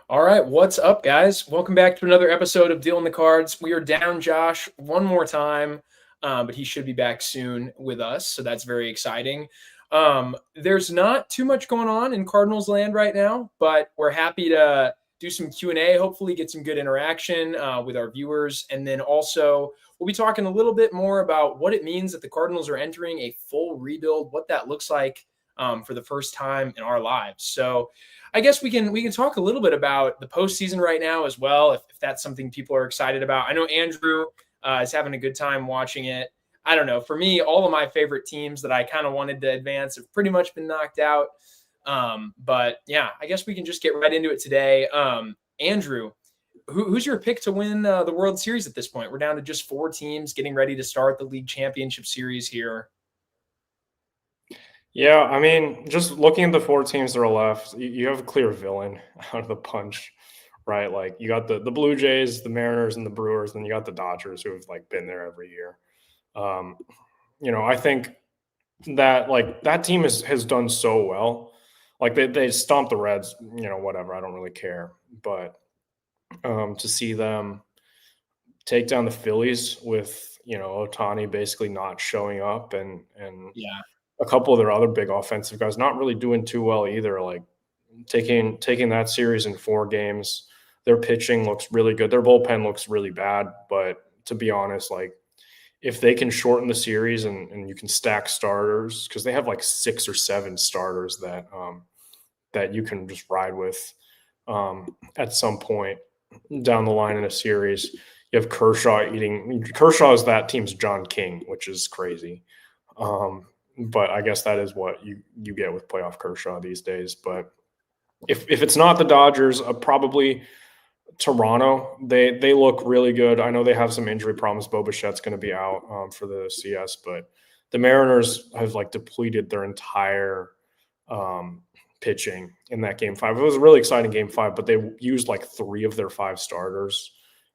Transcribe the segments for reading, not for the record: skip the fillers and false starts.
All right, what's up, guys? Welcome back to another episode of Dealing the Cards. We are down Josh one more time, but he should be back soon with us, so that's very exciting. There's not too much going on in Cardinals land right now, but we're happy to do some Q&A, hopefully get some good interaction with our viewers, and then also we'll be talking a little bit more about what it means that the Cardinals are entering a full rebuild, what that looks like for the first time in our lives. So I guess we can talk a little bit about the postseason right now as well, if that's something people are excited about. I know Andrew is having a good time watching it. I don't know. For me, all of my favorite teams that I kind of wanted to advance have pretty much been knocked out. But yeah, I guess we can just get right into it today. Andrew, who's your pick to win the World Series at this point? We're down to just 4 teams getting ready to start the league championship series here. Yeah, I mean, just looking at the 4 teams that are left, you have a clear villain out of the punch, right? Like you got the Blue Jays, the Mariners, and the Brewers, and you got the Dodgers who have like been there every year. I think that like that team has done so well. Like they stomped the Reds, whatever. I don't really care, but to see them take down the Phillies with Ohtani basically not showing up and Yeah. a couple of their other big offensive guys not really doing too well either. Like taking that series in 4 games, their pitching looks really good. Their bullpen looks really bad, but to be honest, like if they can shorten the series and you can stack starters, because they have like 6 or 7 starters that you can just ride with at some point down the line in a series. You have Kershaw is that team's John King, which is crazy. But I guess that is what you get with playoff Kershaw these days. But if it's not the Dodgers, probably Toronto. They look really good. I know they have some injury problems. Bo Bichette's going to be out for the CS, but the Mariners have like depleted their entire pitching in that game 5. It was a really exciting game 5, but they used like 3 of their 5 starters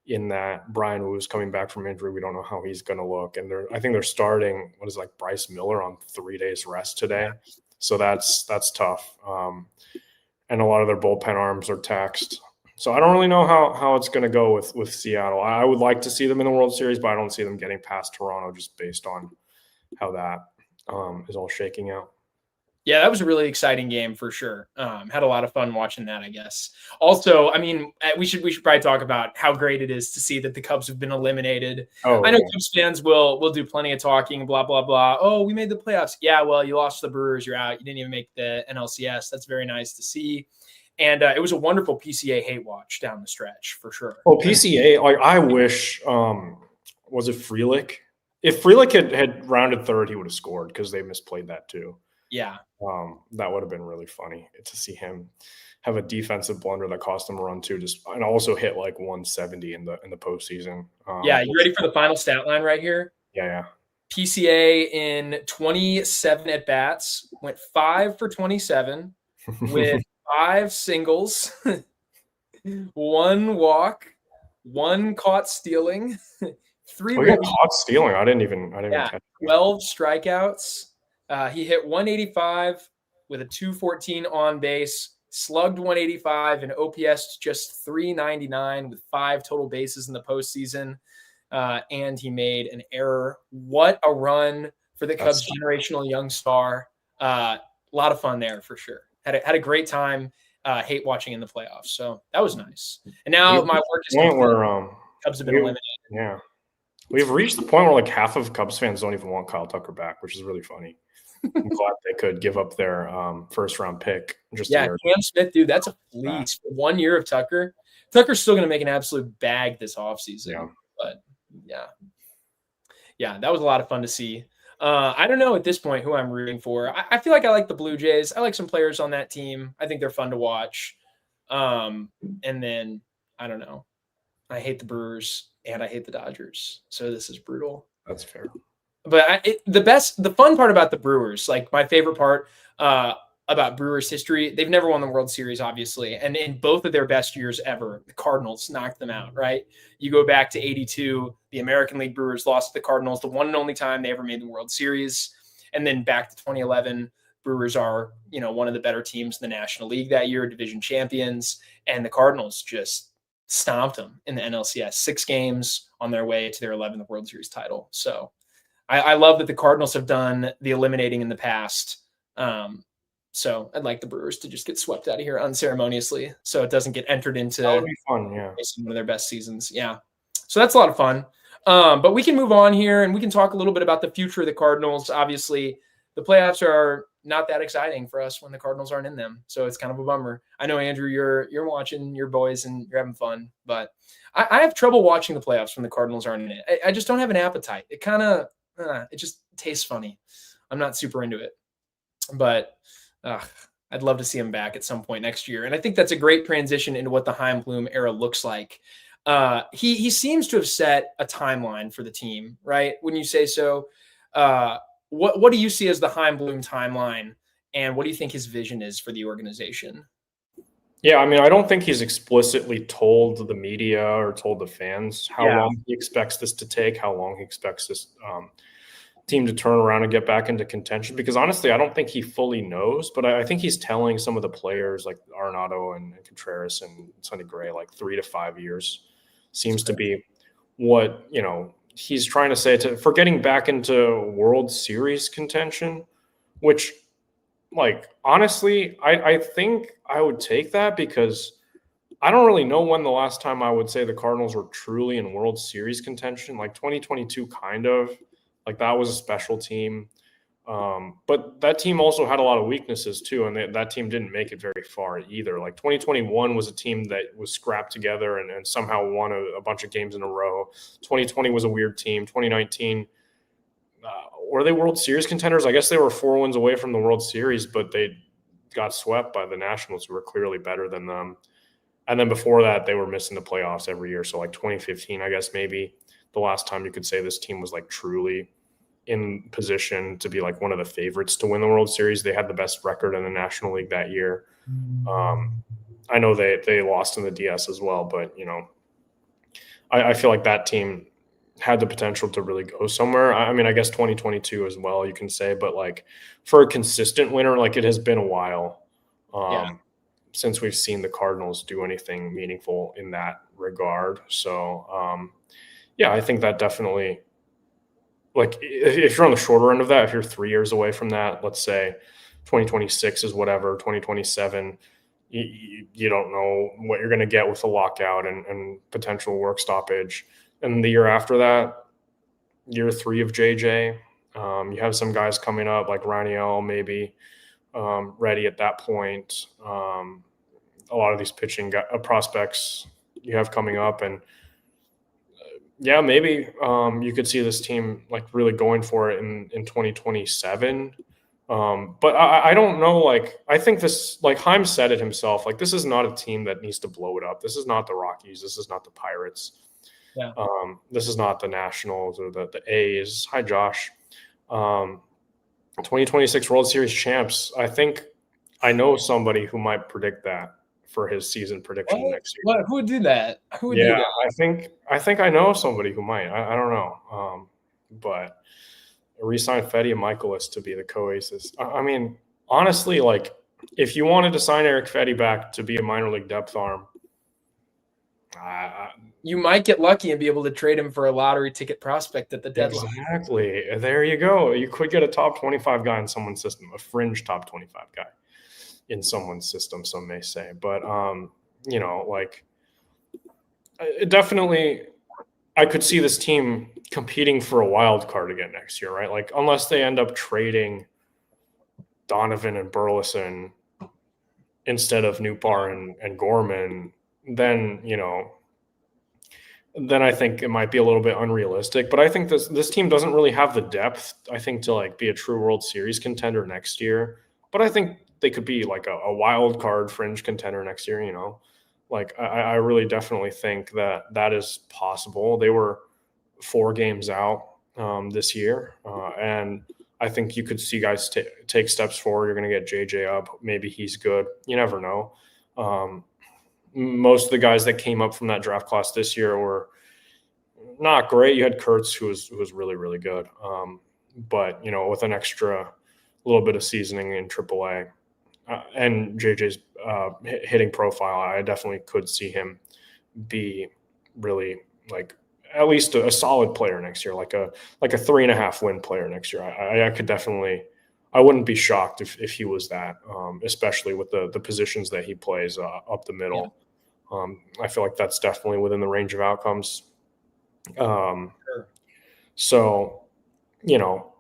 in that. Brian Wu's coming back from injury. We don't know how he's going to look. And I think they're starting Bryce Miller on 3 days rest today. So that's tough. And a lot of their bullpen arms are taxed. So I don't really know how it's going to go with Seattle. I would like to see them in the World Series, but I don't see them getting past Toronto just based on how that is all shaking out. Yeah, that was a really exciting game for sure. Had a lot of fun watching that, I guess. Also, I mean, we should probably talk about how great it is to see that the Cubs have been eliminated. I know Cubs fans will do plenty of talking, blah, blah, blah. Oh, we made the playoffs. Yeah, well, you lost to the Brewers. You're out. You didn't even make the NLCS. That's very nice to see. And it was a wonderful PCA hate watch down the stretch for sure. Oh, PCA, like I wish, was it Frelick? If Frelick had rounded third, he would have scored because they misplayed that too. Yeah. That would have been really funny to see him have a defensive blunder that cost him a run too, and also hit like 170 in the postseason. Yeah, you ready for the final stat line right here? Yeah. PCA in 27 at bats went 5 for 27 with 5 singles, 1 walk, 1 caught stealing, 3 caught stealing. I didn't even catch 12 strikeouts. He hit 185 with a 214 on base, slugged 185, and OPS just 399 with 5 total bases in the postseason. And he made an error. What a run for the Cubs' generational young star. A lot of fun there for sure. Had a great time hate watching in the playoffs. So that was nice. And now my work is complete. Where Cubs have been eliminated. Yeah. We've reached the point where like half of Cubs fans don't even want Kyle Tucker back, which is really funny. I'm glad they could give up their first round pick. Cam Smith, dude, that's a fleece for 1 year of Tucker. Tucker's still going to make an absolute bag this offseason. Yeah. But yeah, that was a lot of fun to see. I don't know at this point who I'm rooting for. I feel like I like the Blue Jays. I like some players on that team. I think they're fun to watch. And then I don't know. I hate the Brewers and I hate the Dodgers. So this is brutal. That's fair. But the fun part about the Brewers, like my favorite part about Brewers history, they've never won the World Series, obviously. And in both of their best years ever, the Cardinals knocked them out, right? You go back to 82, the American League Brewers lost to the Cardinals, the one and only time they ever made the World Series. And then back to 2011, Brewers are, one of the better teams in the National League that year, division champions, and the Cardinals just stomped them in the NLCS, 6 games on their way to their 11th World Series title. So I love that the Cardinals have done the eliminating in the past. So I'd like the Brewers to just get swept out of here unceremoniously so it doesn't get entered into That would be fun, yeah. one of their best seasons. Yeah. So that's a lot of fun. But we can move on here and we can talk a little bit about the future of the Cardinals. Obviously, the playoffs are not that exciting for us when the Cardinals aren't in them. So it's kind of a bummer. I know, Andrew, you're watching your boys and you're having fun, but I have trouble watching the playoffs when the Cardinals aren't in it. I just don't have an appetite. It kind of it just tastes funny. I'm not super into it, but I'd love to see him back at some point next year. And I think that's a great transition into what the Heim Bloom era looks like. He seems to have set a timeline for the team, right? When you say so, what do you see as the Heim Bloom timeline, and what do you think his vision is for the organization? Yeah, I mean, I don't think he's explicitly told the media or told the fans how long he expects this to take, how long he expects this team to turn around and get back into contention. Because honestly, I don't think he fully knows, but I think he's telling some of the players like Arenado and Contreras and Sonny Gray, like 3 to 5 years seems to be what, he's trying to say for getting back into World Series contention, which, like, honestly, I think I would take that because I don't really know when the last time I would say the Cardinals were truly in World Series contention. Like 2022, kind of. Like, that was a special team. But that team also had a lot of weaknesses too, and that team didn't make it very far either. Like 2021 was a team that was scrapped together and somehow won a bunch of games in a row. 2020 was a weird team. 2019, were they World Series contenders? I guess they were 4 wins away from the World Series, but they got swept by the Nationals, who were clearly better than them. And then before that, they were missing the playoffs every year. So like 2015, I guess maybe the last time you could say this team was like truly in position to be like one of the favorites to win the World Series. They had the best record in the National League that year. I know they lost in the DS as well, but I feel like that team had the potential to really go somewhere. I mean, I guess 2022 as well, you can say, but like for a consistent winner, like it has been a while since we've seen the Cardinals do anything meaningful in that regard. So I think that definitely, like, if you're on the shorter end of that, if you're 3 years away from that, let's say 2026 is whatever, 2027, you don't know what you're going to get with the lockout and potential work stoppage. And the year after that, year 3 of JJ, you have some guys coming up like Raniel, maybe ready at that point. A lot of these pitching prospects you have coming up, and maybe you could see this team like really going for it in 2027. But I don't know. Like, I think this, like Heim said it himself, like this is not a team that needs to blow it up. This is not the Rockies. This is not the Pirates. Yeah. This is not the Nationals or the A's. Hi, Josh. 2026 World Series champs. I think I know somebody who might predict that for his season prediction next year. What? Who would do that? Who would do that? I think I know somebody who might. I don't know. But re-sign Fetty and Michaelis to be the co-aces. I mean, honestly, like if you wanted to sign Eric Fetty back to be a minor league depth arm, you might get lucky and be able to trade him for a lottery ticket prospect at the deadline. Exactly. There you go. You could get a top 25 guy in someone's system, a fringe top 25 guy in someone's system, some may say. But, like definitely I could see this team competing for a wild card again next year, right? Like unless they end up trading Donovan and Burleson instead of Nootbaar and Gorman, then then I think it might be a little bit unrealistic. But I think this team doesn't really have the depth, I think, to like be a true World Series contender next year. But I think they could be like a wild card fringe contender next year, Like I really definitely think that is possible. They were 4 games out this year. And I think you could see guys take steps forward. You're going to get JJ up. Maybe he's good. You never know. Most of the guys that came up from that draft class this year were not great. You had Kurtz, who was really, really good. But, with an extra little bit of seasoning in AAA. And JJ's hitting profile, I definitely could see him be really like at least a solid player next year, like a 3.5 win player next year. I could definitely, I wouldn't be shocked if he was that, especially with the positions that he plays up the Yeah. middle. I feel like that's definitely within the range of outcomes. Sure. So, you know,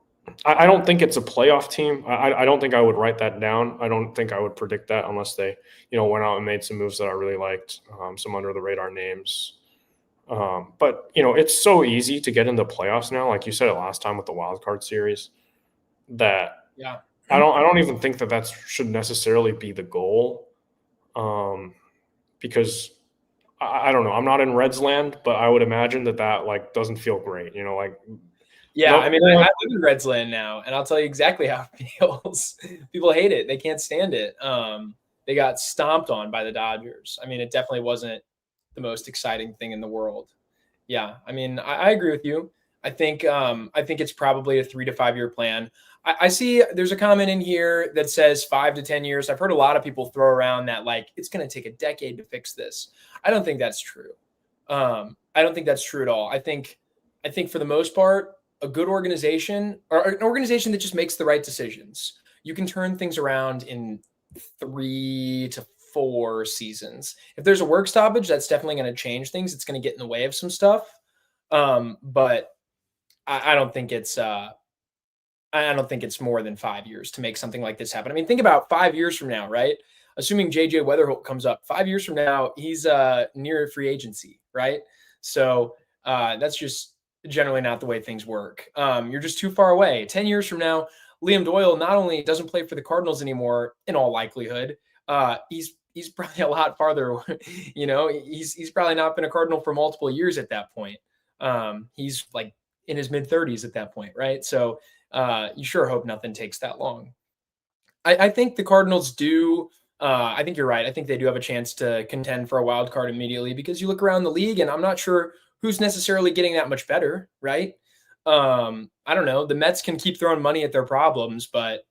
I don't think it's a playoff team. I don't think I would write that down. I don't think I would predict that unless they, went out and made some moves that I really liked, some under the radar names. But it's so easy to get into playoffs now. Like you said it last time with the wild card series, that Yeah. I don't even think that should necessarily be the goal. Because I don't know. I'm not in Reds land, but I would imagine that like doesn't feel great. Like Yeah, no, I mean, I live in Reds land now, and I'll tell you exactly how it feels. People hate it; they can't stand it. They got stomped on by the Dodgers. I mean, it definitely wasn't the most exciting thing in the world. Yeah, I mean, I agree with you. I think it's probably a 3 to 5 year plan. I see there's a comment in here that says 5 to 10 years. I've heard a lot of people throw around that like it's going to take a decade to fix this. I don't think that's true. I don't think that's true at all. I think for the most part, a good organization or an organization that just makes the right decisions, you can turn things around in 3 to 4 seasons. If there's a work stoppage, that's definitely going to change things. It's going to get in the way of some stuff. But I don't think it's I don't think it's more than 5 years to make something like this happen. I mean, think about 5 years from now, right? Assuming JJ Weatherholt comes up 5 years from now, he's near free agency, right? So that's just generally not the way things work. You're just too far away. 10 years from now, Liam Doyle not only doesn't play for the Cardinals anymore, in all likelihood, he's probably a lot farther. He's probably not been a Cardinal for multiple years at that point. He's like in his mid-30s at that point, right? So you sure hope nothing takes that long. I think the Cardinals do. I think you're right. I think they do have a chance to contend for a wild card immediately because you look around the league and I'm not sure who's necessarily getting that much better, right? I don't know. The Mets can keep throwing money at their problems, but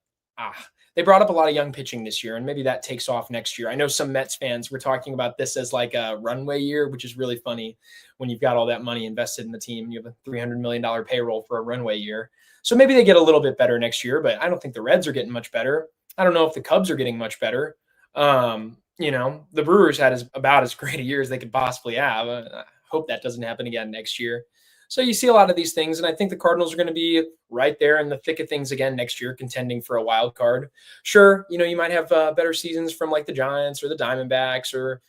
they brought up a lot of young pitching this year, and maybe that takes off next year. I know some Mets fans were talking about this as like a runway year, which is really funny when you've got all that money invested in the team and you have a $300 million payroll for a runway year. So maybe they get a little bit better next year, but I don't think the Reds are getting much better. I don't know if the Cubs are getting much better. The Brewers had about as great a year as they could possibly have. I hope that doesn't happen again next year. So you see a lot of these things, and I think the Cardinals are going to be right there in the thick of things again next year, contending for a wild card. Sure, you might have better seasons from like the Giants or the Diamondbacks,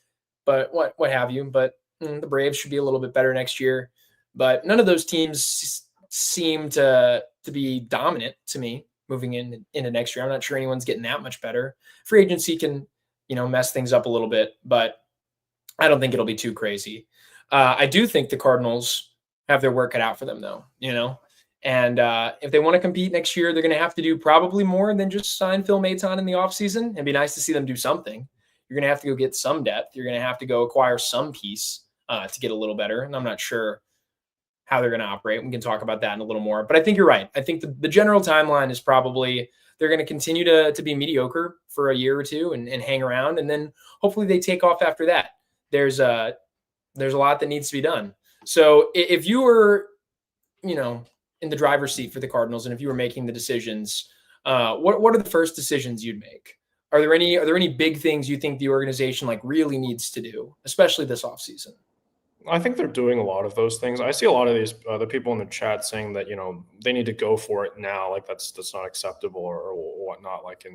but what have you. But the Braves should be a little bit better next year. But none of those teams seem to be dominant to me moving into next year. I'm not sure anyone's getting that much better. Free agency can mess things up a little bit, but I don't think it'll be too crazy. I do think the Cardinals have their work cut out for them, though. And if they want to compete next year, they're going to have to do probably more than just sign Phil Maton in the offseason. It'd be nice to see them do something. You're going to have to go get some depth. You're going to have to go acquire some piece to get a little better. And I'm not sure how they're going to operate. We can talk about that in a little more. But I think you're right. I think the general timeline is probably they're going to continue to be mediocre for a year or two and hang around. And then hopefully they take off after that. There's a lot that needs to be done. So if you were, in the driver's seat for the Cardinals, and if you were making the decisions, what are the first decisions you'd make? Are there any big things you think the organization like really needs to do, especially this offseason? I think they're doing a lot of those things. I see a lot of these the people in the chat saying that they need to go for it now, like that's not acceptable or whatnot, like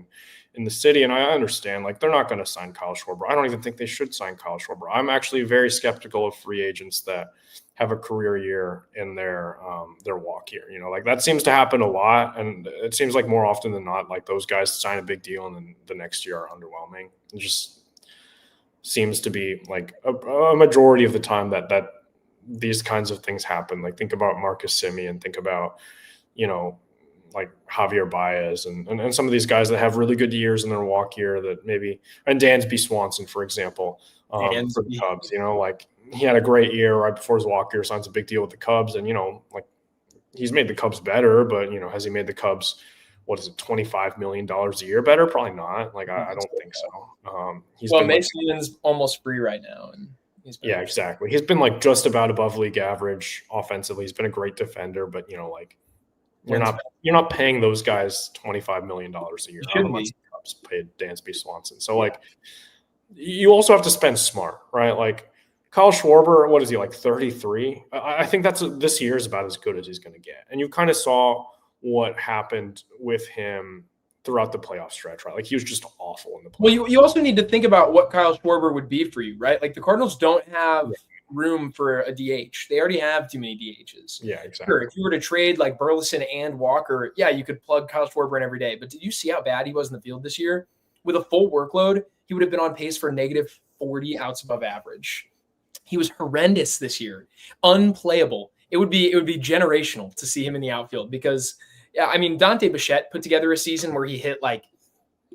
in the city. And I understand, like they're not going to sign Kyle Schwarber. I don't even think they should sign Kyle Schwarber. I'm actually very skeptical of free agents that have a career year in their walk year. Like that seems to happen a lot, and it seems like more often than not, like those guys sign a big deal and then the next year are underwhelming. It just seems to be like a majority of the time that these kinds of things happen. Like think about Marcus Semien, think about, like Javier Baez and some of these guys that have really good years in their walk year that maybe, and Dansby Swanson, for example, for the Cubs, like he had a great year right before his walk year, signs a big deal with the Cubs. And, like he's made the Cubs better, but, has he made the Cubs what is it, $25 million a year better? Probably not. Like, I don't think so. He's been Mason's almost free right now. And yeah, exactly. He's been like just about above league average offensively. He's been a great defender, but like you're not paying those guys $25 million a year unless the Cubs paid Dansby Swanson. So like you also have to spend smart, right? Like Kyle Schwarber, what is he, like 33? I think this year is about as good as he's going to get. And you kind of saw what happened with him throughout the playoff stretch, right? Like he was just awful in the playoffs. Well, you also need to think about what Kyle Schwarber would be for you, right? Like the Cardinals don't have room for a DH. They already have too many DHs. Yeah, exactly. Sure, if you were to trade like Burleson and Walker, yeah, you could plug Kyle Schwarber in every day. But did you see how bad he was in the field this year? With a full workload, he would have been on pace for negative 40 outs above average. He was horrendous this year, unplayable. It would be generational to see him in the outfield because, yeah, I mean, Dante Bichette put together a season where he hit like,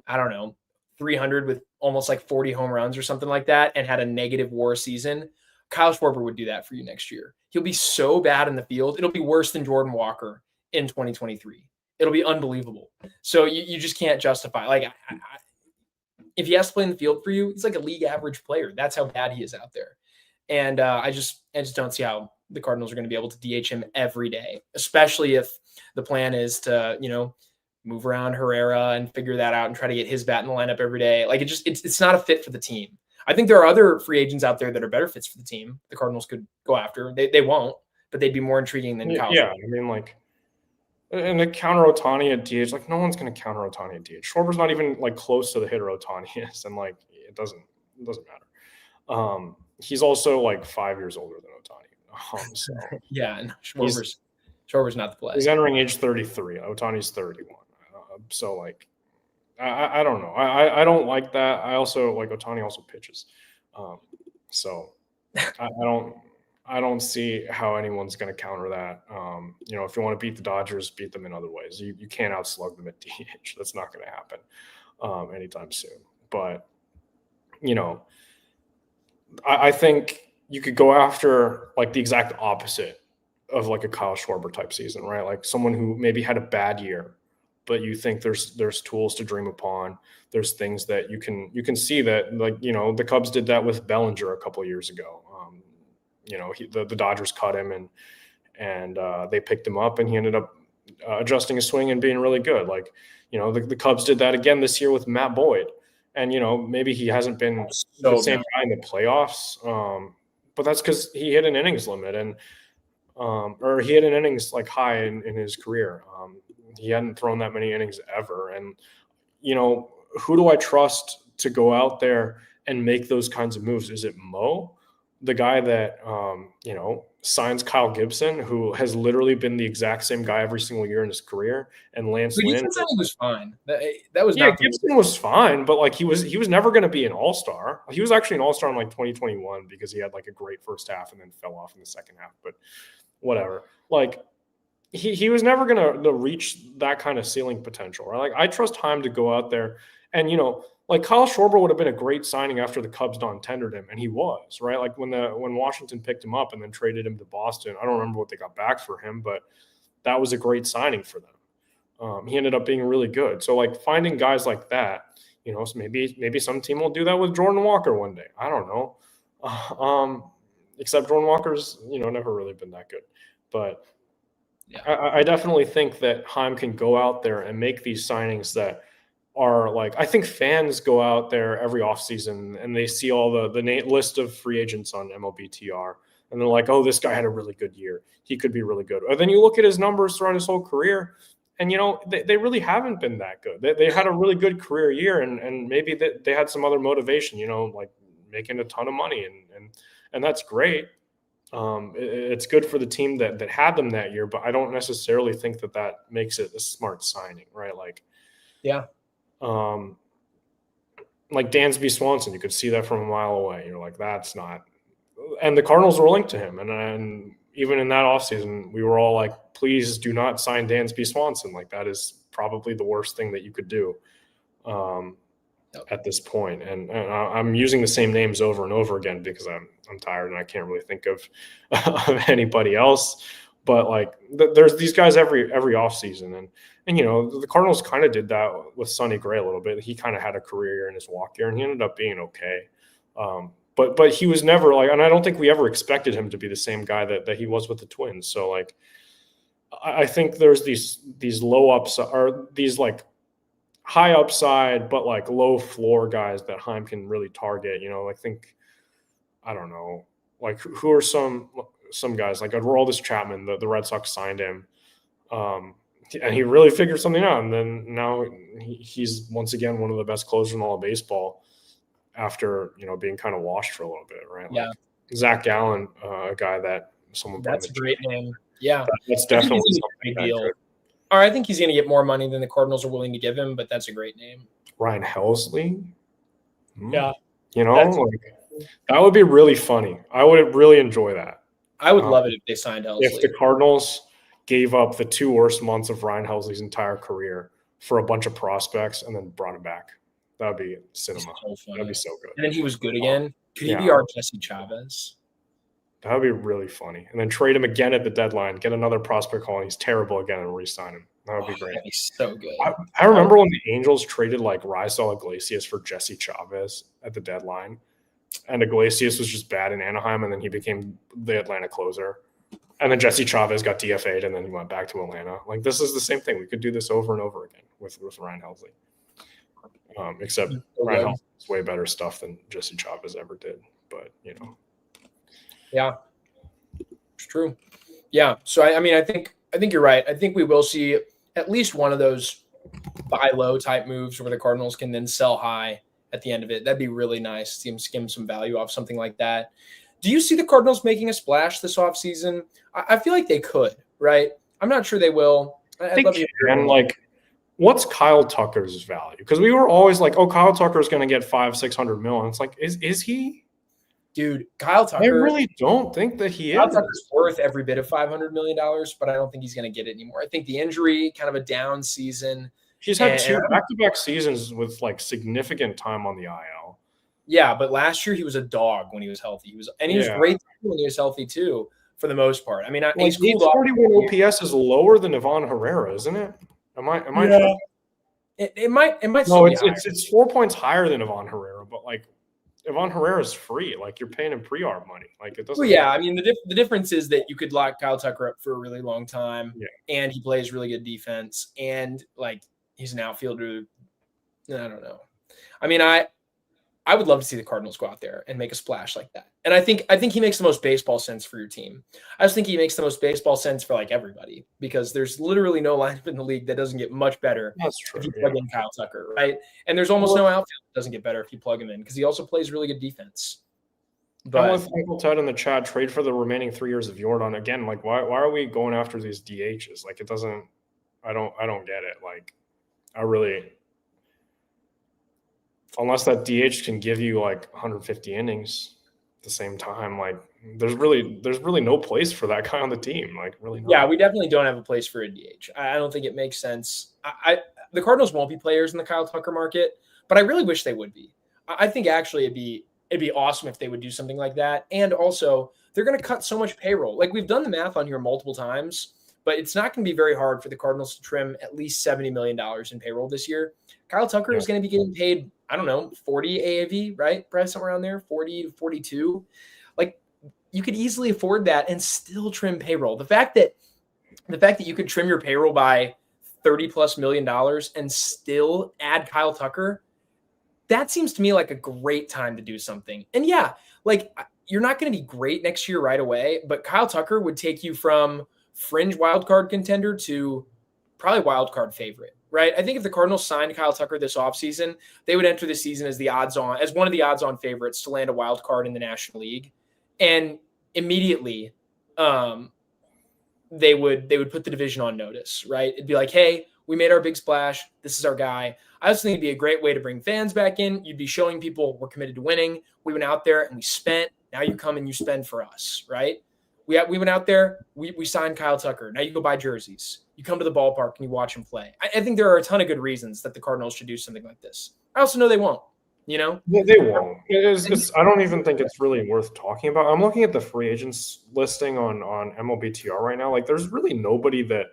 I don't know, 300 with almost like 40 home runs or something like that and had a negative WAR season. Kyle Schwarber would do that for you next year. He'll be so bad in the field. It'll be worse than Jordan Walker in 2023. It'll be unbelievable. So you just can't justify. Like, if he has to play in the field for you, he's like a league average player. That's how bad he is out there. And I just don't see how the Cardinals are going to be able to DH him every day, especially if the plan is to, move around Herrera and figure that out and try to get his bat in the lineup every day. Like it's not a fit for the team. I think there are other free agents out there that are better fits for the team. The Cardinals could go after. They won't, but they'd be more intriguing than Kyle. Yeah, I mean, like, and to counter Ohtani at DH, like no one's going to counter Ohtani at DH. Schwarber's not even like close to the hitter Ohtani is, and like it doesn't matter. He's also like 5 years older than Ohtani. So yeah, and Schwarber's not the play. He's entering age 33. Ohtani's 31. So like, I don't know. I don't like that. I also like Ohtani also pitches. So I don't see how anyone's going to counter that. If you want to beat the Dodgers, beat them in other ways. You can't outslug them at DH. That's not going to happen anytime soon. But, I think you could go after like the exact opposite of like a Kyle Schwarber type season, right? Like someone who maybe had a bad year, but you think there's tools to dream upon. There's things that you can see that, like, the Cubs did that with Bellinger a couple of years ago. The Dodgers cut him and they picked him up and he ended up adjusting his swing and being really good. Like, the Cubs did that again this year with Matt Boyd. And, maybe he hasn't been the same guy in the playoffs, but that's because he hit an innings limit or he hit an innings like high in his career. He hadn't thrown that many innings ever. And, who do I trust to go out there and make those kinds of moves? Is it Mo, the guy that, signs Kyle Gibson, who has literally been the exact same guy every single year in his career, and Lance Lynn? Gibson was fine. That was Gibson was fine, but like he was never going to be an all-star. He was actually an all-star in like 2021 because he had like a great first half and then fell off in the second half. But whatever. Like he was never going to reach that kind of ceiling potential, right? Like I trust Heim to go out there and, like Kyle Schwarber would have been a great signing after the Cubs non-tendered him, and he was, right? Like when Washington picked him up and then traded him to Boston, I don't remember what they got back for him, but that was a great signing for them. He ended up being really good. So like finding guys like that, so maybe some team will do that with Jordan Walker one day. I don't know. Except Jordan Walker's, never really been that good. But yeah. I definitely think that Heim can go out there and make these signings that are like, I think fans go out there every offseason and they see all the list of free agents on MLBTR and they're like, oh, this guy had a really good year. He could be really good. Or then you look at his numbers throughout his whole career and, they really haven't been that good. They had a really good career year and maybe they had some other motivation, like making a ton of money and that's great. It's good for the team that had them that year, but I don't necessarily think that makes it a smart signing, right? Like, yeah. Like Dansby Swanson, you could see that from a mile away. You're like, that's not. And the Cardinals were linked to him. And even in that offseason, we were all like, please do not sign Dansby Swanson. Like, that is probably the worst thing that you could do at this point. And I'm using the same names over and over again because I'm tired and I can't really think of anybody else. But like, there's these guys every offseason, and the Cardinals kind of did that with Sonny Gray a little bit. He kind of had a career year in his walk year, and he ended up being okay. But he was never like, and I don't think we ever expected him to be the same guy that he was with the Twins. So like, I think there's these low upside or these like high upside but like low floor guys that Heim can really target. I think, I don't know, like who are some guys like Aroldis Chapman. The Red Sox signed him, and he really figured something out. And then now he's once again one of the best closers in all of baseball after being kind of washed for a little bit, right? Yeah. Like Zach Gallen, a guy that someone. That's a great name. Yeah, that's definitely a big deal. Or I think he's going to get more money than the Cardinals are willing to give him, but that's a great name. Ryan Helsley. Yeah. That would be really funny. I would really enjoy that. I would love it if they signed Helsley. If the Cardinals gave up the 2 worst months of Ryan Helsley's entire career for a bunch of prospects and then brought him back. That would be cinema. That would be so good. And then he was good again. Could he be our Jesse Chavez? That would be really funny. And then trade him again at the deadline, get another prospect call, and he's terrible again, and re-sign him. That would be great. That'd be so good. I remember when the Angels traded like Raisel Iglesias for Jesse Chavez at the deadline. And Iglesias was just bad in Anaheim, and then he became the Atlanta closer. And then Jesse Chavez got DFA'd, and then he went back to Atlanta. Like, this is the same thing. We could do this over and over again with Ryan Helsley. Except Ryan Helsley is way better stuff than Jesse Chavez ever did. But, Yeah, it's true. Yeah, so I think you're right. I think we will see at least one of those buy low type moves where the Cardinals can then sell high at the end of it. That'd be really nice. See them skim some value off something like that. Do you see the Cardinals making a splash this offseason? I feel like they could, right? I'm not sure they will. And like, what's Kyle Tucker's value? Because we were always like, oh, Kyle Tucker's going to get $500-600 million. It's like, is he? Dude, Kyle Tucker. I really don't think that he Kyle is. Tucker's worth every bit of $500 million, but I don't think he's going to get it anymore. I think the injury, kind of a down season. He's had 2 back-to-back seasons with like significant time on the IL. Yeah, but last year he was a dog when he was healthy. He was great when he was healtty too, for the most part. I mean, he's cooled off. 41 OPS is lower than Ivan Herrera, isn't it? Am I? Yeah. It might. No, it's 4 points higher than Ivan Herrera, but like Ivan Herrera's free. Like, you're paying him pre-arb money. Like, it doesn't. Well, yeah, I mean the difference is that you could lock Kyle Tucker up for a really long time, and he plays really good defense, and like he's an outfielder. I don't know. I mean, I would love to see the Cardinals go out there and make a splash like that. And I think he makes the most baseball sense for your team. I just think he makes the most baseball sense for like everybody, because there's literally no lineup in the league that doesn't get much better if you plug in Kyle Tucker, right? And there's almost no outfield that doesn't get better if you plug him in, because he also plays really good defense. But with Michael Ted in the chat, trade for the remaining 3 years of Jordan. Again, like why are we going after these DHs? Like, it doesn't. I don't get it. Like, I really. Unless that DH can give you like 150 innings at the same time, like there's really no place for that guy on the team. Like, really not. Yeah, we definitely don't have a place for a DH. I don't think it makes sense. The Cardinals won't be players in the Kyle Tucker market, but I really wish they would be. I think actually it'd be awesome if they would do something like that. And also, they're going to cut so much payroll. Like, we've done the math on here multiple times, but it's not going to be very hard for the Cardinals to trim at least $70 million in payroll this year. Kyle Tucker is going to be getting paid, I don't know, 40 AAV, right? Probably somewhere around there, 40 to 42. Like, you could easily afford that and still trim payroll. The fact that you could trim your payroll by $30+ million and still add Kyle Tucker, that seems to me like a great time to do something. And yeah, like, you're not going to be great next year right away, but Kyle Tucker would take you from fringe wildcard contender to probably wildcard favorite, right? I think if the Cardinals signed Kyle Tucker this offseason, they would enter the season as one of the odds-on favorites to land a wild card in the National League. And immediately they would put the division on notice, right? It'd be like, hey, we made our big splash. This is our guy. I also think it'd be a great way to bring fans back in. You'd be showing people we're committed to winning. We went out there and we spent. Now you come and you spend for us, right? We went out there, we signed Kyle Tucker. Now you go buy jerseys. You come to the ballpark and you watch him play. I think there are a ton of good reasons that the Cardinals should do something like this. I also know they won't. You know, They won't. I don't even think it's really worth talking about. I'm looking at the free agents listing on MLBTR right now. Like, there's really nobody that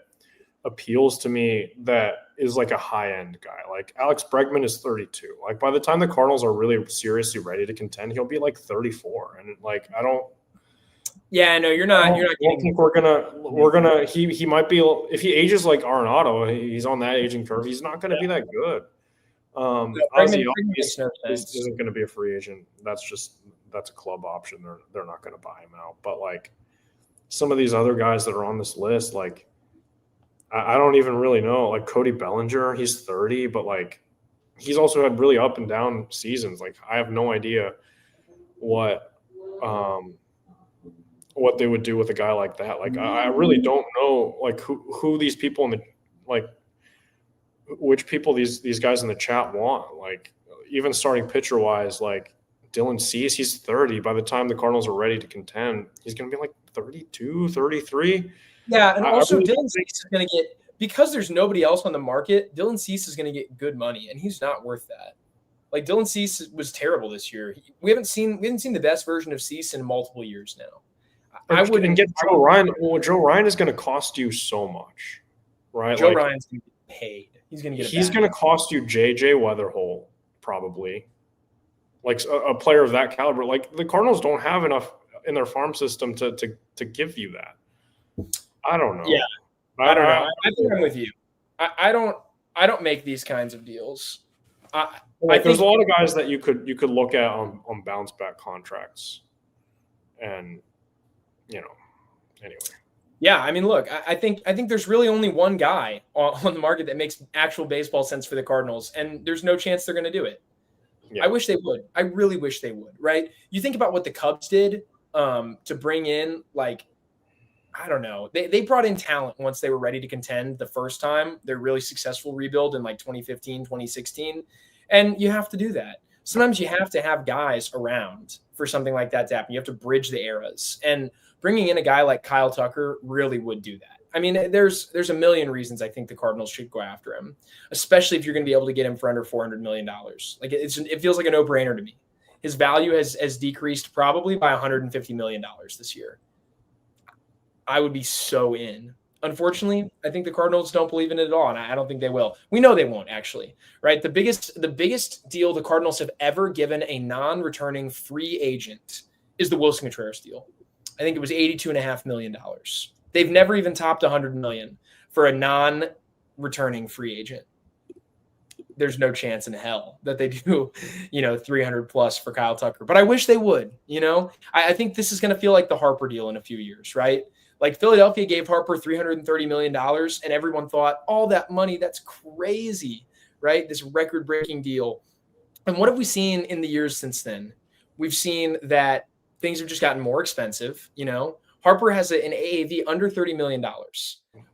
appeals to me that is like a high end guy. Like Alex Bregman is 32. Like by the time the Cardinals are really seriously ready to contend, he'll be like 34. And like I don't. Yeah, no, you're not. You're not I don't think we're gonna. He might be if he ages like Arenado. He's on that aging curve. He's not going to be that good. Ozzy Bregman makes no sense. isn't going to be a free agent. That's a club option. They're not going to buy him out. But like some of these other guys that are on this list, like I don't even really know. Like Cody Bellinger, he's 30, but like he's also had really up and down seasons. Like I have no idea what they would do with a guy like that. Like I really don't know like who these people in the like which people these guys in the chat want. Like even starting pitcher wise, like Dylan Cease, he's 30. By the time the Cardinals are ready to contend, he's going to be like 32, 33. Yeah, and also Dylan Cease is going to get, because there's nobody else on the market, Dylan Cease is going to get good money, and he's not worth that. Like Dylan Cease was terrible this year. We haven't seen the best version of Cease in multiple years now. I wouldn't get Joe Ryan. Well, Joe Ryan is going to cost you so much, right? Joe Ryan's going to get paid. He's going to get. He's going to cost you JJ Weatherhole probably, like a player of that caliber. Like the Cardinals don't have enough in their farm system to give you that. I don't know. Yeah, I don't know. I think I'm with you. I don't make these kinds of deals. I think there's a lot of guys that you could look at on bounce back contracts, and anyway. Yeah, I mean, look, I think there's really only one guy on the market that makes actual baseball sense for the Cardinals, and there's no chance they're going to do it. Yeah. I wish they would. I really wish they would. Right? You think about what the Cubs did to bring in, like, I don't know. They brought in talent once they were ready to contend the first time. Their really successful rebuild in like 2015, 2016. And you have to do that. Sometimes you have to have guys around for something like that to happen. You have to bridge the eras. And bringing in a guy like Kyle Tucker really would do that. I mean, there's a million reasons I think the Cardinals should go after him, especially if you're going to be able to get him for under $400 million. Like it feels like a no-brainer to me. His value has decreased probably by $150 million this year. I would be so in. Unfortunately, I think the Cardinals don't believe in it at all, and I don't think they will. We know they won't, actually, right? The biggest deal the Cardinals have ever given a non-returning free agent is the Wilson Contreras deal. I think it was $82.5 million. They've never even topped $100 million for a non-returning free agent. There's no chance in hell that they do, 300 plus for Kyle Tucker. But I wish they would. I think this is going to feel like the Harper deal in a few years, right? Like Philadelphia gave Harper $330 million, and everyone thought, all that money, that's crazy, right? This record-breaking deal. And what have we seen in the years since then? We've seen that things have just gotten more expensive. Harper has an AAV under $30 million.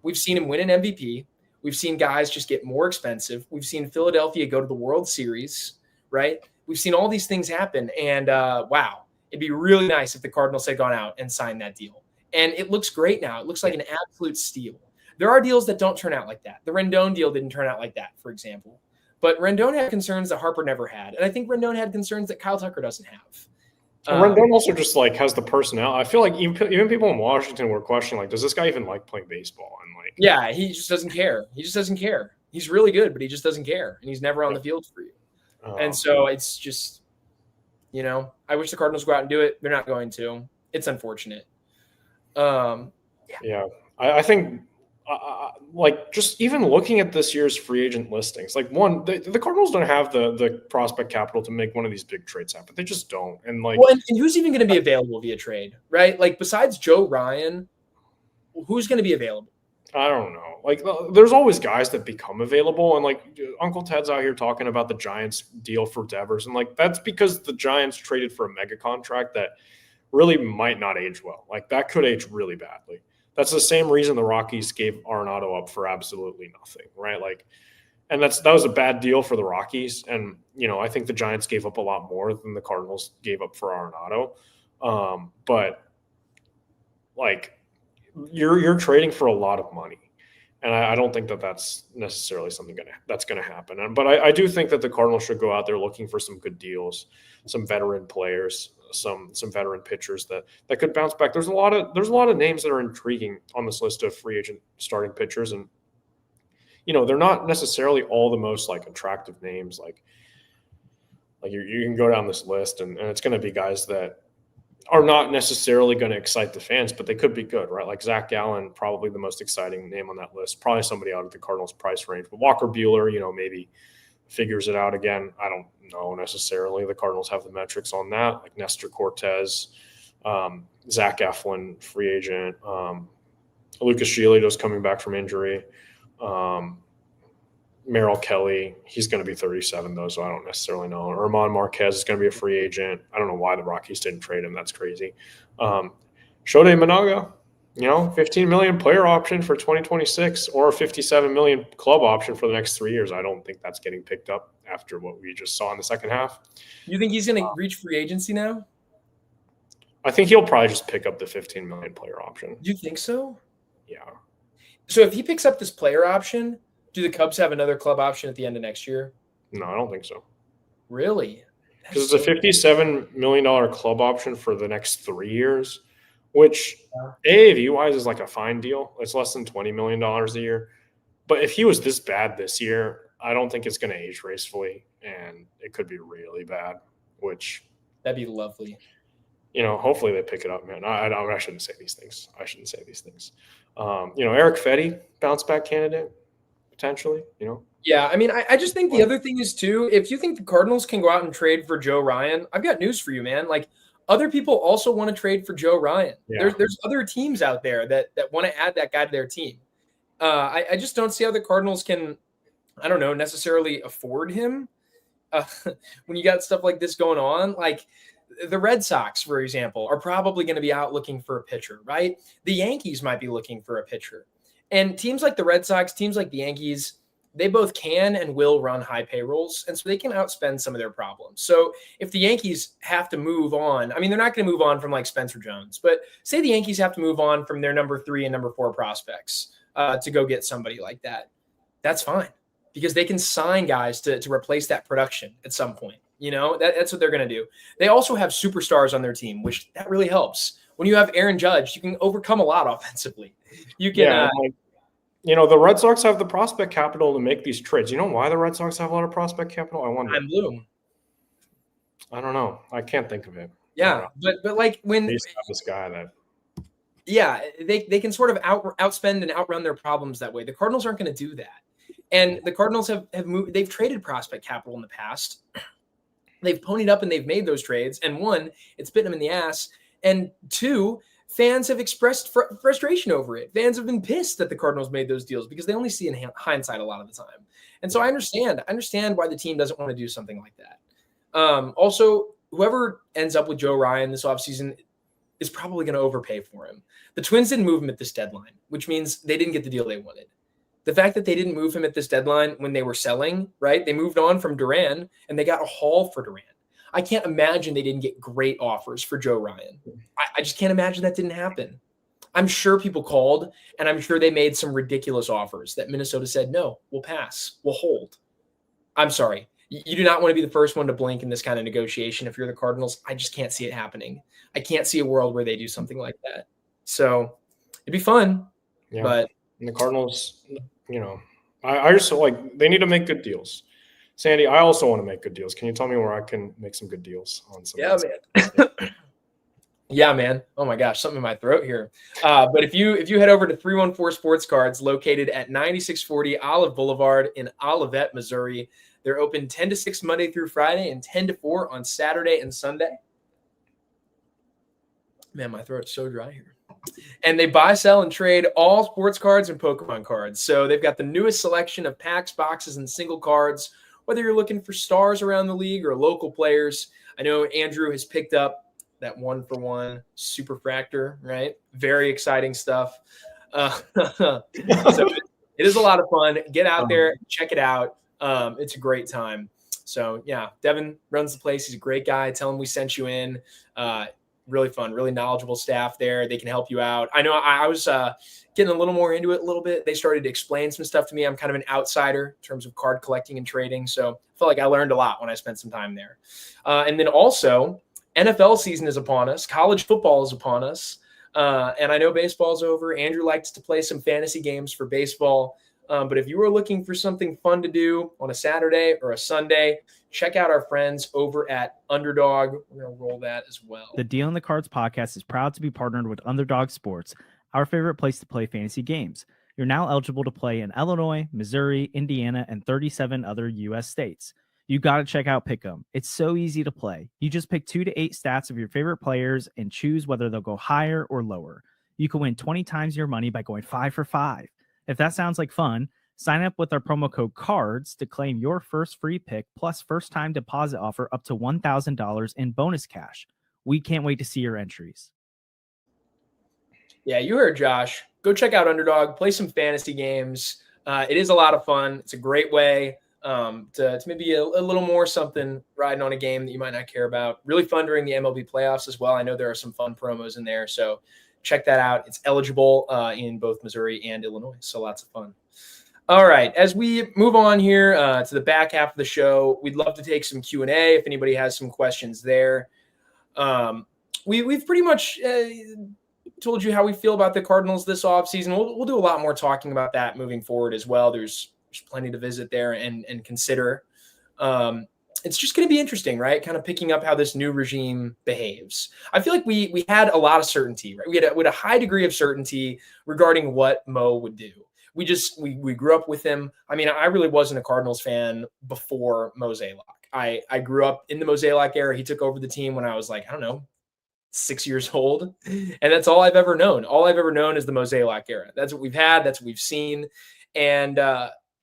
We've seen him win an MVP. We've seen guys just get more expensive. We've seen Philadelphia go to the World Series, right? We've seen all these things happen. And wow, it'd be really nice if the Cardinals had gone out and signed that deal. And it looks great now. It looks like an absolute steal. There are deals that don't turn out like that. The Rendon deal didn't turn out like that, for example. But Rendon had concerns that Harper never had. And I think Rendon had concerns that Kyle Tucker doesn't have. Rendon also just like has the personnel. I feel like even people in Washington were questioning, like, does this guy even like playing baseball? And like, yeah, he just doesn't care. He just doesn't care. He's really good, but he just doesn't care, and he's never on the field for you. And so it's just, I wish the Cardinals go out and do it. They're not going to. It's unfortunate. Yeah, I think. Like just even looking at this year's free agent listings, like the Cardinals don't have the prospect capital to make one of these big trades happen. They just don't. And like, well, and who's even going to be available via trade, right? Like besides Joe Ryan, who's going to be available? I don't know. Like there's always guys that become available, and like Uncle Ted's out here talking about the Giants deal for Devers, and like that's because the Giants traded for a mega contract that really might not age well. Like that could age really badly. That's the same reason the Rockies gave Arenado up for absolutely nothing, right? Like, and that was a bad deal for the Rockies. And, I think the Giants gave up a lot more than the Cardinals gave up for Arenado. But like you're trading for a lot of money. And I don't think that that's necessarily something that's going to happen. But I do think that the Cardinals should go out there looking for some good deals, some veteran players, some veteran pitchers that could bounce back. There's a lot of names that are intriguing on this list of free agent starting pitchers, and they're not necessarily all the most like attractive names. Like you can go down this list, and it's going to be guys that are not necessarily going to excite the fans, but they could be good, right? Like Zach Gallen, probably the most exciting name on that list. Probably somebody out of the Cardinals' price range. But Walker Buehler, maybe figures it out again. I don't know necessarily. The Cardinals have the metrics on that. Like Nestor Cortez, Zach Eflin, free agent. Lucas Giolito's coming back from injury. Merrill Kelly, he's going to be 37 though, so I don't necessarily know. Herman Marquez is going to be a free agent. I don't know why the Rockies didn't trade him. That's crazy. Shode Managa, $15 million player option for 2026 or a $57 million club option for the next 3 years. I don't think that's getting picked up after what we just saw in the second half. You think he's going to reach free agency now? I think he'll probably just pick up the $15 million player option. Do you think so? Yeah. So if he picks up this player option, do the Cubs have another club option at the end of next year? No, I don't think so. Really? Because it's a $57 million club option for the next 3 years, which AAV-wise is like a fine deal. It's less than $20 million a year. But if he was this bad this year, I don't think it's going to age gracefully, and it could be really bad, which – that'd be lovely. Hopefully they pick it up, man. I shouldn't say these things. Eric Fetty, bounce back candidate. Potentially, Yeah, I mean, I just think the other thing is, too, if you think the Cardinals can go out and trade for Joe Ryan, I've got news for you, man. Like, other people also want to trade for Joe Ryan. Yeah. There's other teams out there that want to add that guy to their team. I just don't see how the Cardinals can, I don't know, necessarily afford him when you got stuff like this going on. Like, the Red Sox, for example, are probably going to be out looking for a pitcher, right? The Yankees might be looking for a pitcher. And teams like the Red Sox, teams like the Yankees, they both can and will run high payrolls, and so they can outspend some of their problems. So if the Yankees have to move on, I mean, they're not going to move on from like Spencer Jones, but say the Yankees have to move on from their number 3 and number 4 prospects to go get somebody like that. That's fine because they can sign guys to replace that production at some point. That's what they're going to do. They also have superstars on their team, which that really helps. When you have Aaron Judge, you can overcome a lot offensively. You can, the Red Sox have the prospect capital to make these trades. You know why the Red Sox have a lot of prospect capital? I wonder. Heim Bloom. I don't know. I can't think of it. Yeah, but like when they have this guy that. Yeah, they can sort of outspend and outrun their problems that way. The Cardinals aren't going to do that, and the Cardinals have moved. They've traded prospect capital in the past. They've ponied up and they've made those trades. And 1, it's bitten them in the ass. And 2, fans have expressed frustration over it. Fans have been pissed that the Cardinals made those deals because they only see in hindsight a lot of the time. And so I understand why the team doesn't want to do something like that. Also, whoever ends up with Joe Ryan this offseason is probably going to overpay for him. The Twins didn't move him at this deadline, which means they didn't get the deal they wanted. The fact that they didn't move him at this deadline when they were selling, right? They moved on from Duran and they got a haul for Duran. I can't imagine they didn't get great offers for Joe Ryan. I just can't imagine that didn't happen. I'm sure people called, and I'm sure they made some ridiculous offers that Minnesota said, no, we'll pass, we'll hold. I'm sorry. You do not want to be the first one to blink in this kind of negotiation. If you're the Cardinals, I just can't see it happening. I can't see a world where they do something like that. So it'd be fun, but and the Cardinals, I just like they need to make good deals. Sandy, I also want to make good deals. Can you tell me where I can make some good deals on some? Yeah, man. Yeah, man. Oh my gosh, something in my throat here. But if you head over to 314 Sports Cards, located at 9640 Olive Boulevard in Olivet, Missouri, they're open 10 to 6 Monday through Friday and 10 to 4 on Saturday and Sunday. Man, my throat's so dry here. And they buy, sell, and trade all sports cards and Pokemon cards. So they've got the newest selection of packs, boxes, and single cards, whether you're looking for stars around the league or local players. I know Andrew has picked up that 1-for-1 Superfractor, right? Very exciting stuff. So it is a lot of fun. Get out there, check it out. It's a great time. So, yeah, Devin runs the place. He's a great guy. Tell him we sent you in. really fun, really knowledgeable staff there. They can help you out. I know I was getting a little more into it a little bit. They started to explain some stuff to me. I'm kind of an outsider in terms of card collecting and trading. So I felt like I learned a lot when I spent some time there. And then also, NFL season is upon us. College football is upon us. And I know baseball's over. Andrew likes to play some fantasy games for baseball. But if you are looking for something fun to do on a Saturday or a Sunday, check out our friends over at Underdog. We're going to roll that as well. The Deal in the Cards podcast is proud to be partnered with Underdog Sports, our favorite place to play fantasy games. You're now eligible to play in Illinois, Missouri, Indiana, and 37 other U.S. states. You got to check out Pick'em. It's so easy to play. You just pick 2 to 8 stats of your favorite players and choose whether they'll go higher or lower. You can win 20 times your money by going 5 for 5. If that sounds like fun, sign up with our promo code CARDS to claim your first free pick plus first-time deposit offer up to $1,000 in bonus cash. We can't wait to see your entries. Yeah, you heard Josh. Go check out Underdog. Play some fantasy games. It is a lot of fun. It's a great way to maybe a little more something riding on a game that you might not care about. Really fun during the MLB playoffs as well. I know there are some fun promos in there, so check that out. It's eligible in both Missouri and Illinois, so lots of fun. All right, as we move on here to the back half of the show, we'd love to take some Q&A if anybody has some questions there. We've pretty much told you how we feel about the Cardinals this offseason. We'll do a lot more talking about that moving forward as well. There's plenty to visit there and consider. It's just going to be interesting, right? Kind of picking up how this new regime behaves. I feel like we had a lot of certainty, right? We had a high degree of certainty regarding what Mo would do. We grew up with him. I mean, I really wasn't a Cardinals fan before Mosaic. I grew up in the Mosaic era. He took over the team when I was like, I don't know, 6 years old. And that's all I've ever known. All I've ever known is the Mosaic era. That's what we've had. That's what we've seen. And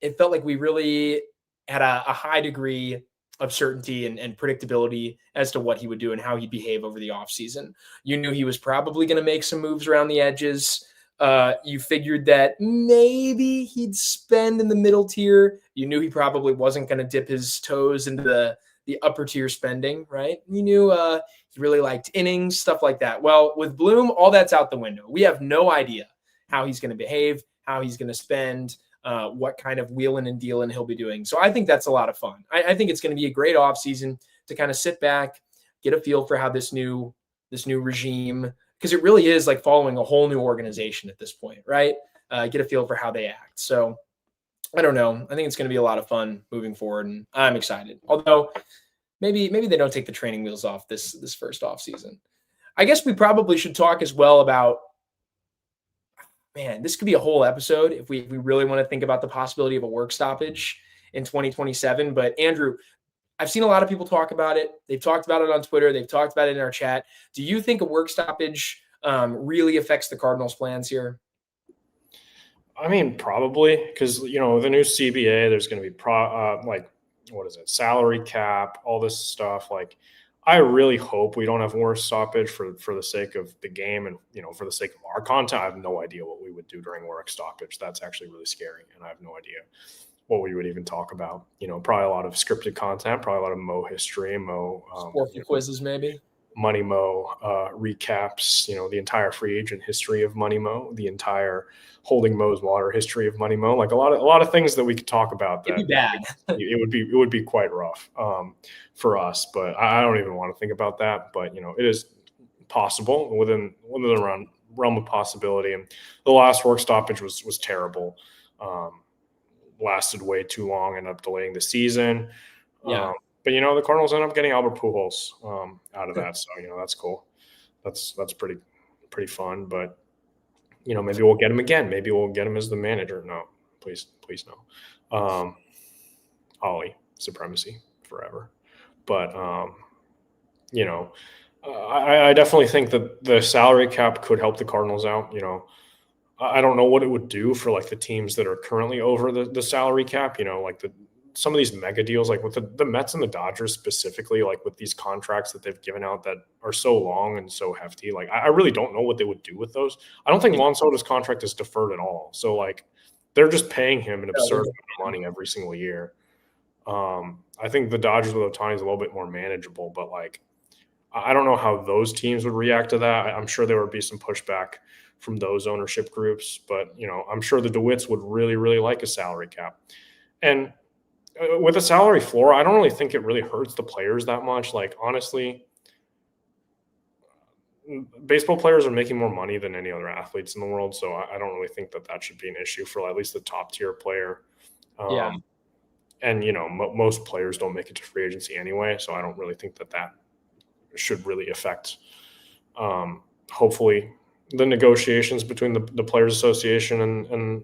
it felt like we really had a high degree of certainty and predictability as to what he would do and how he'd behave over the offseason. You knew he was probably going to make some moves around the edges. You figured that maybe he'd spend in the middle tier. You knew he probably wasn't going to dip his toes into the upper tier spending, right? You knew he really liked innings, stuff like that. Well, with Bloom, all that's out the window. We have no idea how he's going to behave, how he's going to spend, what kind of wheeling and dealing he'll be doing. So I think that's a lot of fun. I think it's going to be a great offseason to kind of sit back, get a feel for how this new regime, because it really is like following a whole new organization at this point, right? Get a feel for how they act. So I don't know. I think it's going to be a lot of fun moving forward, and I'm excited. Although maybe they don't take the training wheels off this first offseason. I guess we probably should talk as well about, man, this could be a whole episode if we really want to think about the possibility of a work stoppage in 2027. But Andrew, I've seen a lot of people talk about it. They've talked about it on Twitter. They've talked about it in our chat. Do you think a work stoppage really affects the Cardinals' plans here? I mean, probably, because, the new CBA, there's going to be salary cap, all this stuff. Like, I really hope we don't have work stoppage for the sake of the game and, for the sake of our content. I have no idea what we would do during work stoppage. That's actually really scary, and I have no idea what we would even talk about. Probably a lot of scripted content, probably a lot of Mo history, quizzes, maybe. Money Mo recaps, the entire free agent history of Money Mo, the entire holding Mo's water history of Money Mo, like a lot of things that we could talk about. It'd be bad. it would be quite rough for us, but I don't even want to think about that. But it is possible within the realm of possibility. And the last work stoppage was terrible. Lasted way too long, ended up delaying the season. Yeah. But the Cardinals ended up getting Albert Pujols out of that, so that's cool. That's pretty fun. But maybe we'll get him again. Maybe we'll get him as the manager. No, please no. Ollie supremacy forever. But I definitely think that the salary cap could help the Cardinals out. I don't know what it would do for like the teams that are currently over the salary cap. Like some of these mega deals, like with the Mets and the Dodgers specifically, like with these contracts that they've given out that are so long and so hefty. Like I really don't know what they would do with those. I don't think Juan Soto's contract is deferred at all. So like they're just paying him an absurd amount of money every single year. I think the Dodgers with Ohtani is a little bit more manageable, but like I don't know how those teams would react to that. I'm sure there would be some pushback from those ownership groups, but I'm sure the DeWitts would really, really like a salary cap. And with a salary floor, I don't really think it really hurts the players that much. Like, honestly, baseball players are making more money than any other athletes in the world, so I don't really think that should be an issue for at least the top tier player. Yeah. And most players don't make it to free agency anyway, so I don't really think that should really affect hopefully the negotiations between the Players Association and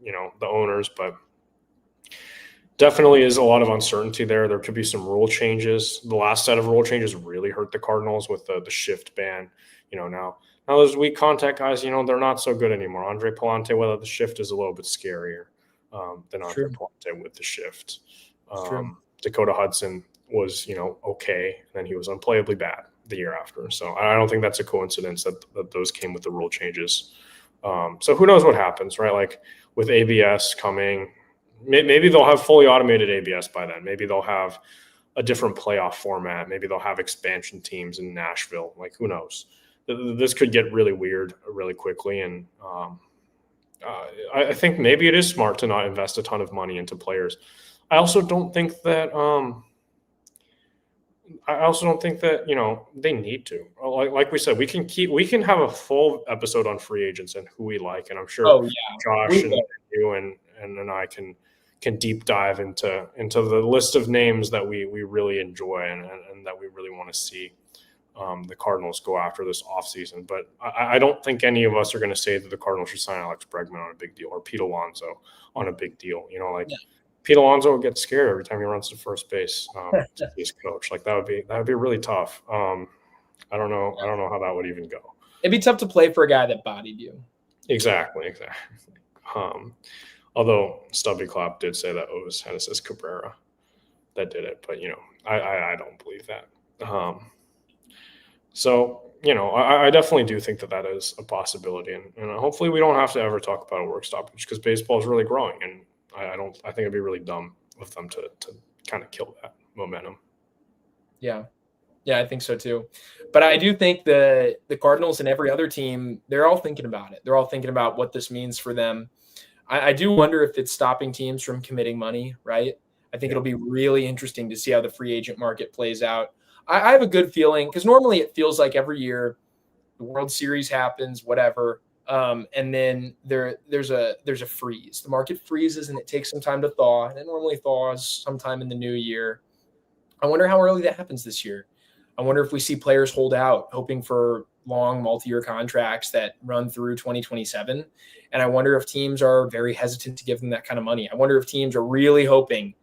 the owners. But definitely is a lot of uncertainty there. There could be some rule changes. The last set of rule changes really hurt the Cardinals with the shift ban. Now those weak contact guys, they're not so good anymore. Andre Palante, whether the shift is a little bit scarier than Andre Palante with the shift. Dakota Hudson was, okay, and then he was unplayably bad the year after. So I don't think that's a coincidence that those came with the rule changes. So who knows what happens, right? Like with ABS coming, maybe they'll have fully automated ABS by then. Maybe they'll have a different playoff format. Maybe they'll have expansion teams in Nashville. Like, who knows? This could get really weird really quickly. And I think maybe it is smart to not invest a ton of money into players. I also don't think that they need to. Like we said, we can have a full episode on free agents and who we like, and I'm sure Josh and you and I can deep dive into the list of names that we really enjoy and that we really want to see the Cardinals go after this offseason. But I don't think any of us are going to say that the Cardinals should sign Alex Bregman on a big deal or Pete Alonso on a big deal. Pete Alonso will get scared every time he runs to first base to his coach. Like that would be really tough. I don't know how that would even go. It'd be tough to play for a guy that bodied you. Exactly. Although Stubby Clapp did say that it was Genesis Cabrera that did it, but I don't believe that. So I definitely do think that is a possibility, and hopefully we don't have to ever talk about a work stoppage because baseball is really growing, and I think it'd be really dumb of them to kind of kill that momentum. Yeah, I think so too. But I do think the Cardinals and every other team, they're all thinking about it. They're all thinking about what this means for them. I do wonder if it's stopping teams from committing money, right? I think it'll be really interesting to see how the free agent market plays out. I have a good feeling because normally it feels like every year the World Series happens, whatever. And then there's a freeze. The market freezes and it takes some time to thaw. And it normally thaws sometime in the new year. I wonder how early that happens this year. I wonder if we see players hold out, hoping for long multi-year contracts that run through 2027. And I wonder if teams are very hesitant to give them that kind of money. I wonder if teams are really hoping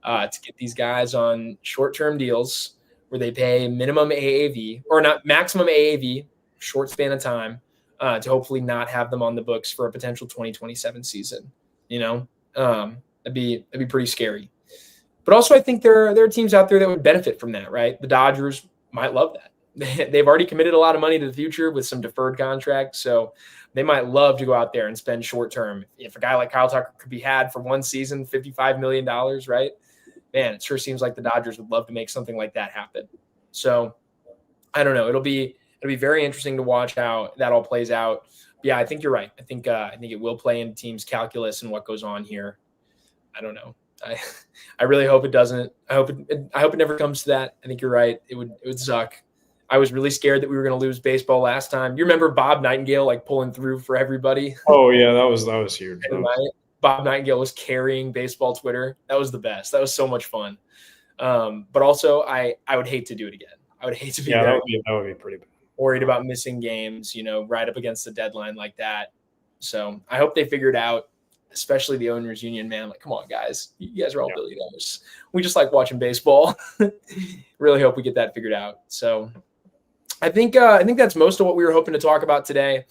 to get these guys on short-term deals where they pay minimum AAV or not maximum AAV, short span of time, to hopefully not have them on the books for a potential 2027 season. That'd be pretty scary. But also I think there are teams out there that would benefit from that, right? The Dodgers might love that. They've already committed a lot of money to the future with some deferred contracts. So they might love to go out there and spend short term. If a guy like Kyle Tucker could be had for one season, $55 million, right? Man, it sure seems like the Dodgers would love to make something like that happen. So I don't know. It'll be very interesting to watch how that all plays out. But yeah, I think you're right. I think it will play into teams' calculus and what goes on here. I don't know. I really hope it doesn't. I hope it never comes to that. I think you're right. It would suck. I was really scared that we were going to lose baseball last time. You remember Bob Nightingale like pulling through for everybody? Oh yeah, that was huge. Bob Nightingale was carrying baseball Twitter. That was the best. That was so much fun. But also, I would hate to do it again. I would hate to be that would be pretty bad. Worried about missing games, right up against the deadline like that. So I hope they figure it out, especially the owners union, man. Like, come on, guys. You guys are all billionaires. We just like watching baseball. Really hope we get that figured out. So I think that's most of what we were hoping to talk about today.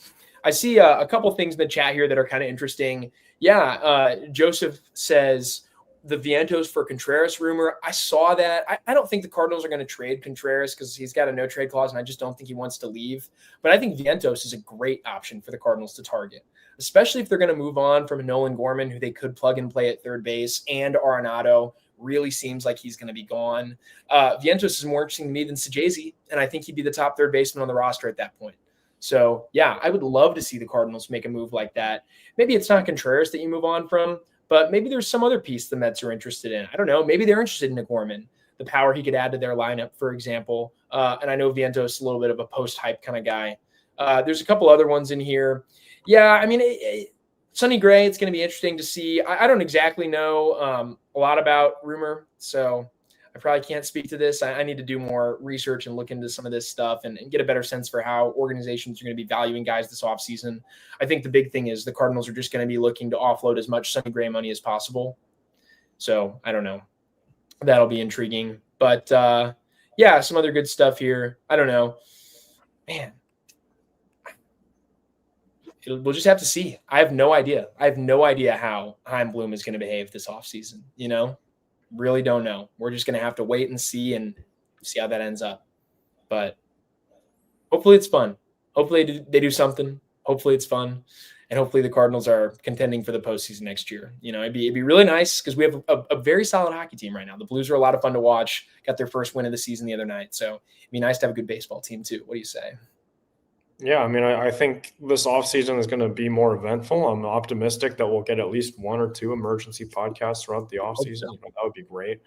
I see a couple things in the chat here that are kind of interesting. Yeah, Joseph says the Vientos for Contreras rumor. I saw that. I don't think the Cardinals are going to trade Contreras because he's got a no trade clause, and I just don't think he wants to leave. But I think Vientos is a great option for the Cardinals to target, especially if they're going to move on from a Nolan Gorman, who they could plug and play at third base, and Arenado really seems like he's going to be gone. Vientos is more interesting to me than Sajazi, and I think he'd be the top third baseman on the roster at that point. So, yeah, I would love to see the Cardinals make a move like that. Maybe it's not Contreras that you move on from, but maybe there's some other piece the Mets are interested in. I don't know. Maybe they're interested in Gorman, the power he could add to their lineup, for example. And I know Vientos is a little bit of a post-hype kind of guy. There's a couple other ones in here. Yeah, I mean, Sonny Gray, it's going to be interesting to see. I don't exactly know a lot about Rumor, so I probably can't speak to this. I need to do more research and look into some of this stuff and get a better sense for how organizations are going to be valuing guys this offseason. I think the big thing is the Cardinals are just going to be looking to offload as much Sonny Gray money as possible. So I don't know. That'll be intriguing. But, yeah, some other good stuff here. I don't know. Man. We'll just have to see. I have no idea. I have no idea how Heim Bloom is going to behave this offseason, Really don't know. We're just going to have to wait and see how that ends up. But hopefully it's fun. Hopefully they do something. Hopefully it's fun. And hopefully the Cardinals are contending for the postseason next year. It'd be really nice because we have a very solid hockey team right now. The Blues are a lot of fun to watch. Got their first win of the season the other night. So it'd be nice to have a good baseball team too. What do you say? Yeah, I mean, I think this offseason is going to be more eventful. I'm optimistic that we'll get at least one or two emergency podcasts throughout the offseason. That would be great.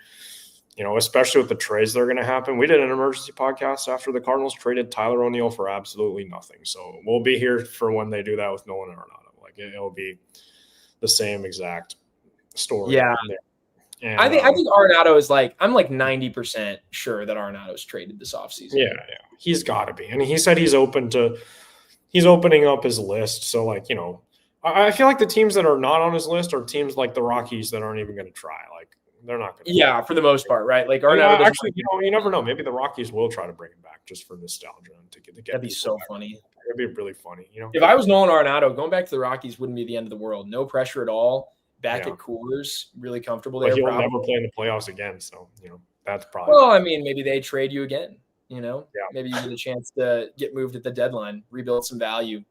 Especially with the trades that are going to happen. We did an emergency podcast after the Cardinals traded Tyler O'Neill for absolutely nothing. So we'll be here for when they do that with Nolan Arenado. Like it'll be the same exact story. Yeah. And, I think Arenado is I'm 90% sure that Arenado is traded this offseason. Yeah. He's got to be. And he said he's opening up his list. So I feel like the teams that are not on his list are teams like the Rockies that aren't even going to try. They're not going to. Yeah, for the most part, right? Arenado actually, you never know. Maybe the Rockies will try to bring him back just for nostalgia and to get. That'd be so funny. It'd be really funny. If I was Nolan Arenado, going back to the Rockies wouldn't be the end of the world. No pressure at all. Back at Coors, really comfortable there. He'll never play in the playoffs again. So that's probably. Well, I mean, maybe they trade you again. Maybe you get a chance to get moved at the deadline, rebuild some value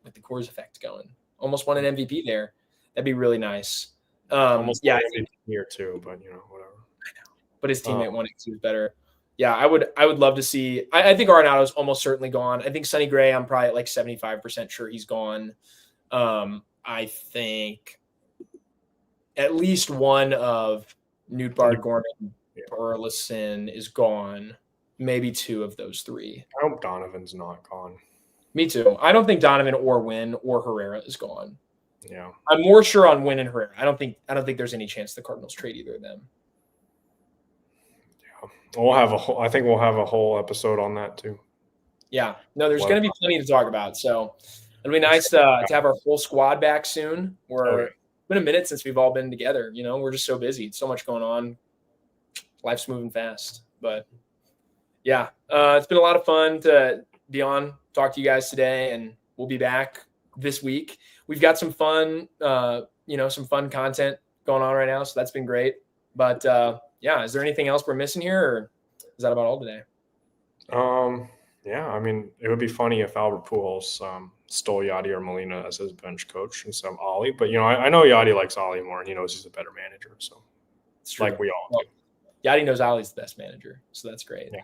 with the Coors effect going. Almost won an MVP there. That'd be really nice. Almost MVP here too, but whatever. I know, but his teammate won it. He was better. Yeah, I would love to see. I think Arenado's almost certainly gone. I think Sonny Gray, I'm probably at 75% sure he's gone. I think at least one of Nootbaar, Gorman, Burleson is gone. Maybe two of those three. I hope Donovan's not gone. Me too. I don't think Donovan or Wynn or Herrera is gone. Yeah. I'm more sure on Wynn and Herrera. I don't think there's any chance the Cardinals trade either of them. Yeah. I think we'll have a whole episode on that too. Yeah. No, there's going to be plenty to talk about. So it'll be nice to have our full squad back soon. It's been a minute since we've all been together. We're just so busy. So much going on. Life's moving fast. But yeah, it's been a lot of fun to be on, talk to you guys today, and we'll be back this week. We've got some fun, some fun content going on right now, so that's been great. But yeah, is there anything else we're missing here, or is that about all today? Yeah, I mean, it would be funny if Albert Pujols stole Yadi or Molina as his bench coach instead of Ollie. But I know Yadi likes Ollie more, and he knows he's a better manager. So it's true. Like we all do. Yadi knows Ollie's the best manager, so that's great. Yeah.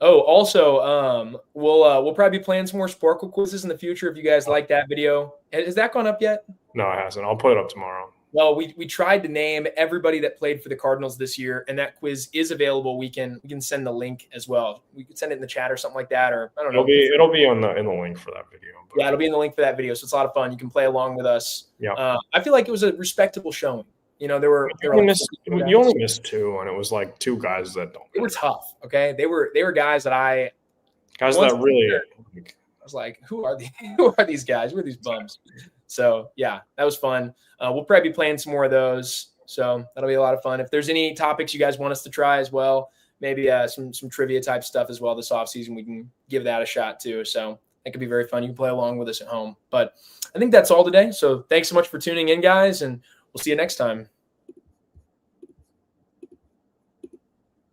Oh, also, we'll probably be playing some more Sporkle quizzes in the future if you guys like that video. Has that gone up yet? No, it hasn't. I'll put it up tomorrow. Well, we tried to name everybody that played for the Cardinals this year, and that quiz is available. We can send the link as well. We could send it in the chat or something like that, or I don't know. It'll be in the link for that video. But. Yeah, it'll be in the link for that video, so it's a lot of fun. You can play along with us. Yeah. I feel like it was a respectable showing. You only missed two, and it was like two guys that don't. They were tough. Okay, they were guys that I was like, who are these guys? Who are these bums? So yeah, that was fun. We'll probably be playing some more of those. So that'll be a lot of fun. If there's any topics you guys want us to try as well, maybe some trivia type stuff as well this offseason, we can give that a shot too. So that could be very fun. You can play along with us at home. But I think that's all today. So thanks so much for tuning in, guys, and we'll see you next time.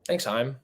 Thanks, Heim.